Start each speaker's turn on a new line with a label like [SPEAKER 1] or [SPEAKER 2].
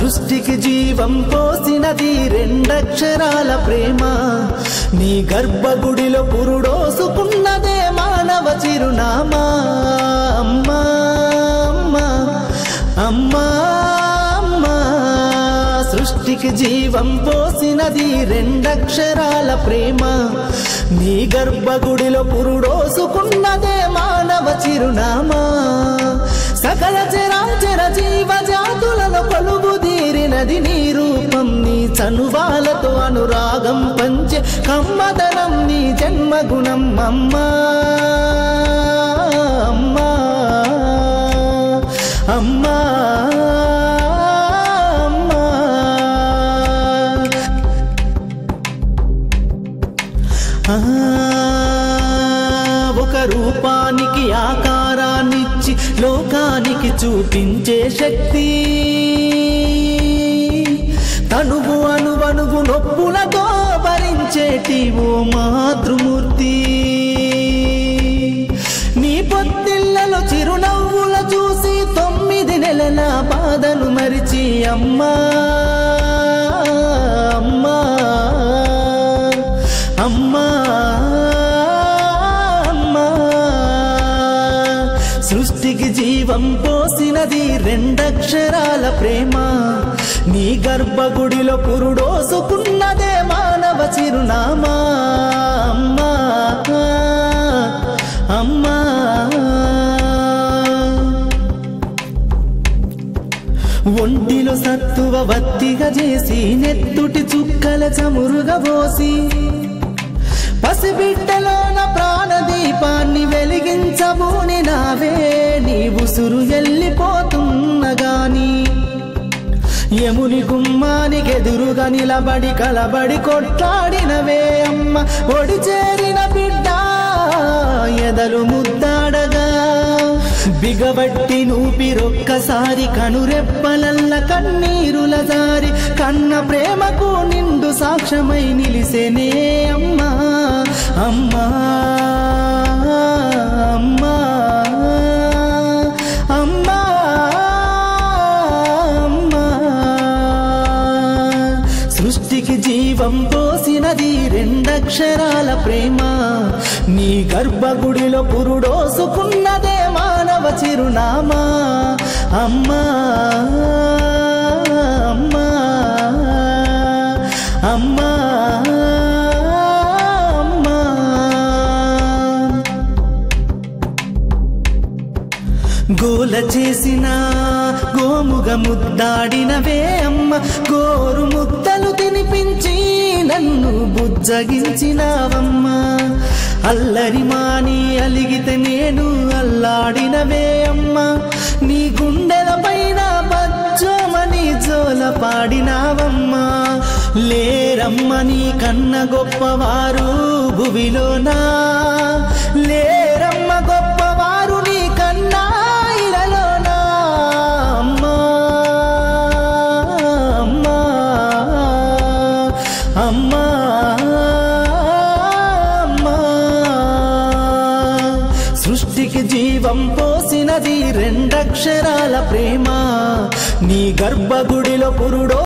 [SPEAKER 1] సృష్టికి జీవం పోసినది రెండక్షరాల ప్రేమ నీ గర్భగుడిలో పురుడోసుకున్నదే మానవ చిరునామా అమ్మా అమ్మా అమ్మా అమ్మా సృష్టికి జీవం పోసినది రెండక్షరాల ప్రేమ నీ గర్భగుడిలో పురుడోసుకున్నదే మానవ చిరునామా సకల చరాచర జీవ జాతులలో కొలువుదీరినది నీ రూపం నీ చనువాలతో అనురాగం పంచే కమ్మదనం నీ జన్మగుణం అమ్మా అమ్మా అమ్మా ఒక రూపానికి ఆకారాన్నిచ్చి లోకానికి చూపించే శక్తి తనువు అనువనువు నొప్పులతో భరించేటి ఓ మాతృమూర్తి నీ పొత్తిళ్లలో చిరునవ్వుల చూసి 9 నెలల బాధను మరిచి అమ్మా అమ్మా అమ్మా అమ్మా సృష్టికి జీవం పోసినది రెండక్షరాల ప్రేమ నీ గర్భగుడిలో పురుడోసుకున్నదే మానవ చిరునామా అమ్మా అమ్మా ఒంటిలో సత్తువ వత్తిగా చేసి నెత్తుటి చుక్కల చమురుగా పోసి పసిబిడ్డలోన ప్రాణదీపాన్ని వెలిగించబూని నావే నీ ఉసురు వెళ్ళిపోతున్నగాని యముని గుమ్మానికి ఎదురుగా నిలబడి కలబడి కొట్లాడినవే అమ్మ ఒడి చేరిన బిడ్డ ఎదలు ముద్దాడగా బిగబట్టి నూపిరొక్కసారి కనురెప్పలల్ల కన్నీరుల జారి కన్న ప్రేమకు నిండు సాక్ష్యమై నిలిసేనే అమ్మా అమ్మా అమ్మా అమ్మా అమ్మా సృష్టికి జీవం పోసినది రెండక్షరాల ప్రేమ నీ గర్భగుడిలో పురుడోసుకున్నదే మానవ చిరునామా అమ్మా అమ్మా అమ్మా అమ్మా గోల చేసిన గోముగ ముద్దాడినవే అమ్మ గోరు ముద్దలు తినిపించి నన్ను బుజ్జగించినావమ్మా అల్లరి మాని అలిగితే నేను అల్లాడినవే అమ్మా నీ గుండెల పైన బచ్చోమని జోల పాడినావమ్మా లేరమ్మ నీ కన్న గొప్పవారు భువిలోనా లేరమ్మ గొప్పవారు నీ కన్నా ఇలలోనా అమ్మా అమ్మా అమ్మా సృష్టికి జీవం పోసినది రెండక్షరాల ప్రేమ నీ గర్భగుడిలో పురుడో